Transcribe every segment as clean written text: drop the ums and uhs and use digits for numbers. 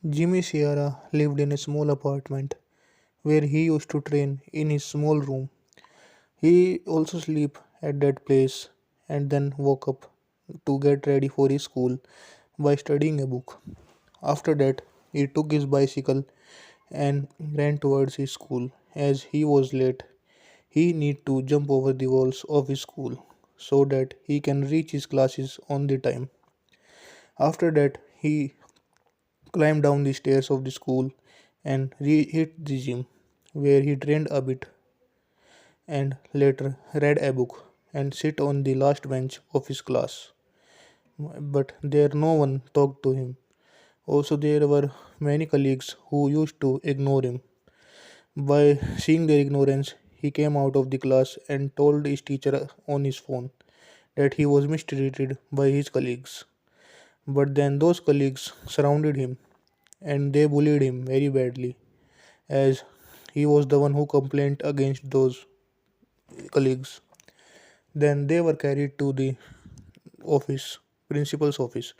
Jimmy Sierra lived in a small apartment where he used to train in his small room. He also sleep at that place and then woke up to get ready for his school by studying a book. After that, he took his bicycle and ran towards his school. As he was late, he need to jump over the walls of his school so that he can reach his classes on the time. After that, he climbed down the stairs of the school and hit the gym, where he trained a bit and later read a book and sit on the last bench of his class. But there no one talked to him. Also, there were many colleagues who used to ignore him. By seeing their ignorance, he came out of the class and told his teacher on his phone that he was mistreated by his colleagues. But then those colleagues surrounded him and they bullied him very badly, as he was the one who complained against those colleagues. Then they were carried to the office, principal's office.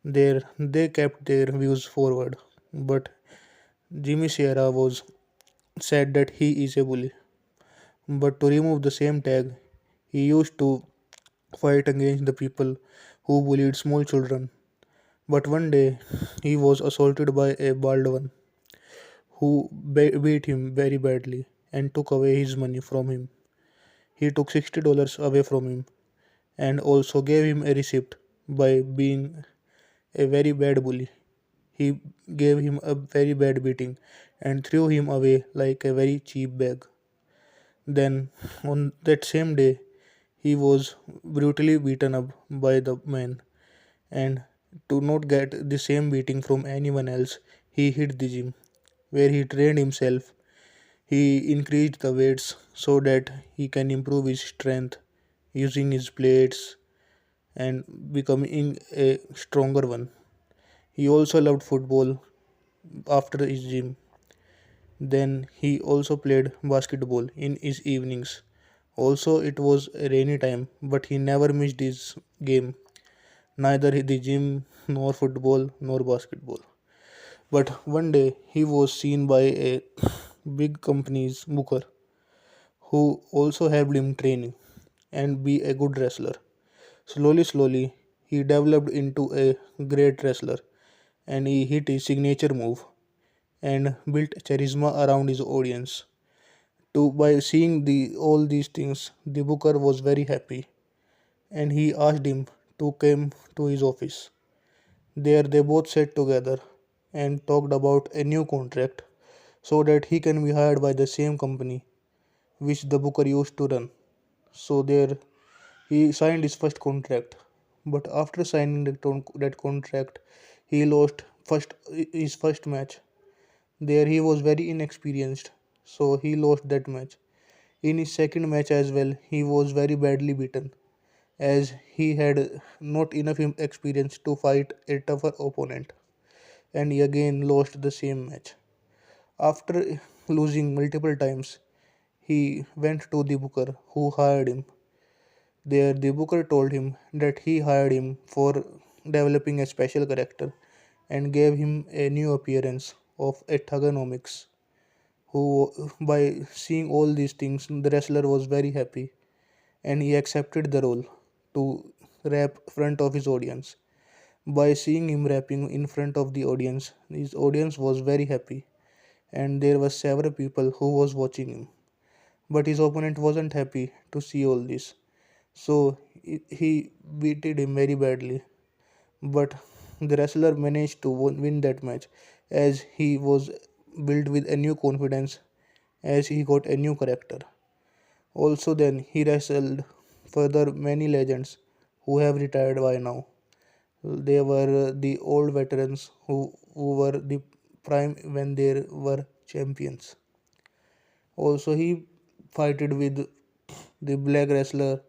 There they kept their views forward, but Jimmy Sierra was said that he is a bully. But to remove the same tag, he used to fight against the people who bullied small children. But one day he was assaulted by a bald one who beat him very badly and took away his money from him. He took $60 away from him and also gave him a receipt by being a very bad bully. He gave him a very bad beating and threw him away like a very cheap bag. Then, on that same day, he was brutally beaten up by the man, and to not get the same beating from anyone else, he hit the gym where he trained himself. He increased the weights so that he can improve his strength using his plates and becoming a stronger one. He also loved football after his gym. Then he also played basketball in his evenings. Also, it was a rainy time, but he never missed his game, neither the gym, nor football, nor basketball. But one day he was seen by a big company's booker who also helped him training and be a good wrestler. Slowly, he developed into a great wrestler and he hit his signature move and built charisma around his audience. To by seeing all these things, the booker was very happy and he asked him to come to his office. There they both sat together and talked about a new contract so that he can be hired by the same company which the booker used to run. So there he signed his first contract. But after signing that contract, he lost his first match. There he was very inexperienced, so he lost that match. In his second match as well, he was very badly beaten, as he had not enough experience to fight a tougher opponent, and he again lost the same match. After losing multiple times, he went to the booker who hired him. There, the booker told him that he hired him for developing a special character and gave him a new appearance of a thugonomics. Who, by seeing all these things, the wrestler was very happy and he accepted the role to rap front of his audience. By seeing him rapping in front of the audience, his audience was very happy and there were several people who was watching him. But his opponent wasn't happy to see all this. So he beat him very badly. But the wrestler managed to win that match as he was built with a new confidence as he got a new character. Also, then he wrestled further many legends who have retired by now. They were the old veterans who were the prime when they were champions. Also, he fighted with the black wrestler,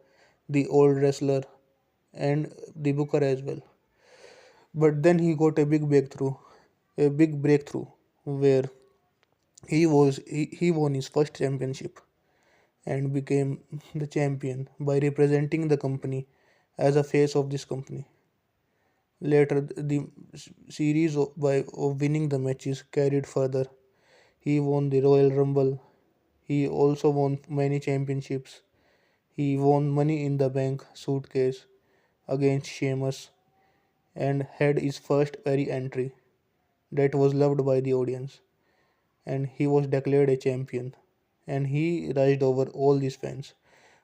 the old wrestler, and the booker as well. But then he got a big breakthrough, where he won his first championship and became the champion by representing the company as a face of this company. Later, the series of winning the matches carried further. He won the Royal Rumble. He also won many championships. He won Money in the Bank suitcase against Sheamus and had his first very entry that was loved by the audience. And he was declared a champion. And he rised over all these fans.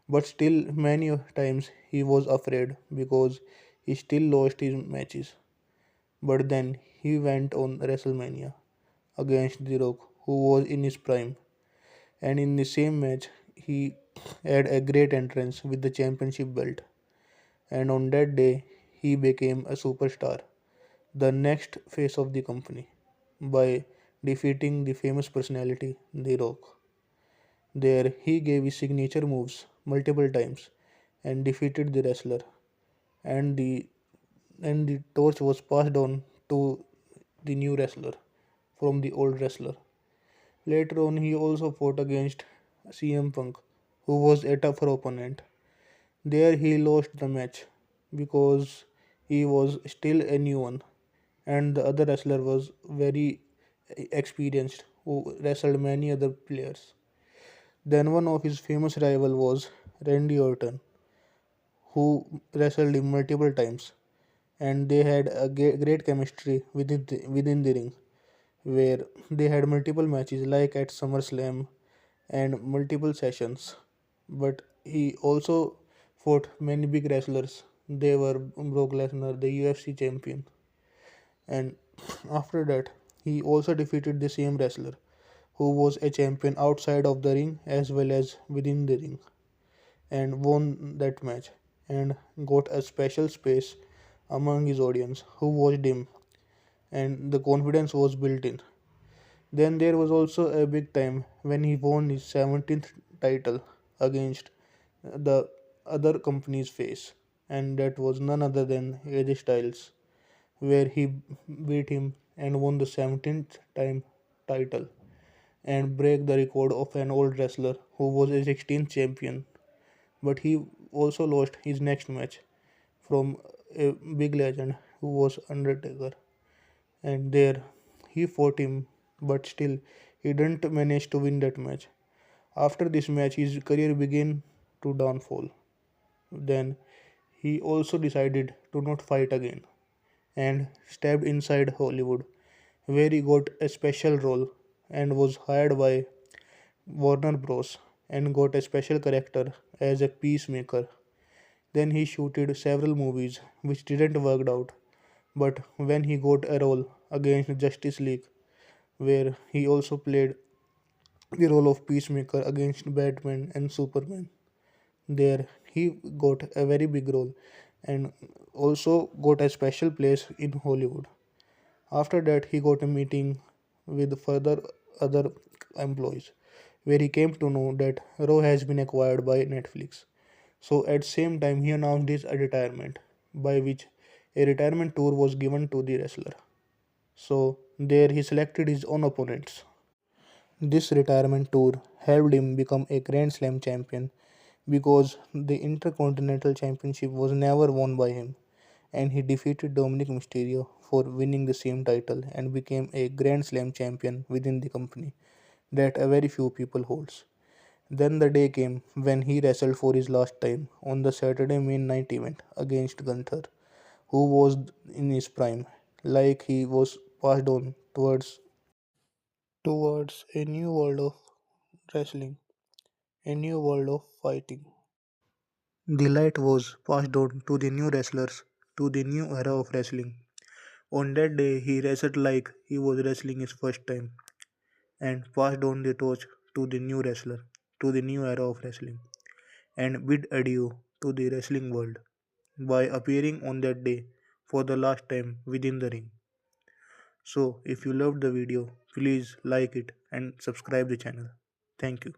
But still, many times he was afraid because he still lost his matches. But then he went on WrestleMania against The Rock, who was in his prime. And in the same match, he had a great entrance with the championship belt. And on that day, he became a superstar, the next face of the company, by defeating the famous personality, The Rock. There, he gave his signature moves multiple times and defeated the wrestler, and the torch was passed on to the new wrestler from the old wrestler. Later on, he also fought against CM Punk, who was a tougher opponent. There, he lost the match because he was still a new one, and the other wrestler was very experienced, who wrestled many other players. Then, one of his famous rival was Randy Orton, who wrestled him multiple times, and they had a great chemistry within the ring, where they had multiple matches like at SummerSlam and multiple sessions. But he also fought many big wrestlers. They were Brock Lesnar, the UFC champion, and after that, he also defeated the same wrestler who was a champion outside of the ring as well as within the ring, and won that match and got a special space among his audience who watched him, and the confidence was built in. Then there was also a big time when he won his 17th title against the other company's face, and that was none other than AJ Styles, where he beat him and won the 17th time title and break the record of an old wrestler who was a 16th champion. But he also lost his next match from a big legend who was Undertaker, and there he fought him, but still he didn't manage to win that match. After this match, his career began to downfall. Then he also decided to not fight again and stepped inside Hollywood, where he got a special role and was hired by Warner Bros. And got a special character as a peacemaker. Then he shooted several movies which didn't work out, but when he got a role against Justice League, where he also played the role of peacemaker against Batman and Superman. There he got a very big role and also got a special place in Hollywood. After that, he got a meeting with further other employees, where he came to know that Raw has been acquired by Netflix. So at same time, he announced his retirement, by which a retirement tour was given to the wrestler. So there he selected his own opponents. This retirement tour helped him become a Grand Slam champion because the Intercontinental Championship was never won by him, and he defeated Dominic Mysterio for winning the same title and became a Grand Slam champion within the company that a very few people holds. Then the day came when he wrestled for his last time on the Saturday main night event against Gunther, who was in his prime, like he was passed on towards a new world of wrestling, a new world of fighting. The light was passed on to the new wrestlers, to the new era of wrestling. On that day, he wrestled like he was wrestling his first time and passed on the torch to the new wrestler, to the new era of wrestling, and bid adieu to the wrestling world by appearing on that day for the last time within the ring. So, if you loved the video, please like it and subscribe the channel. Thank you.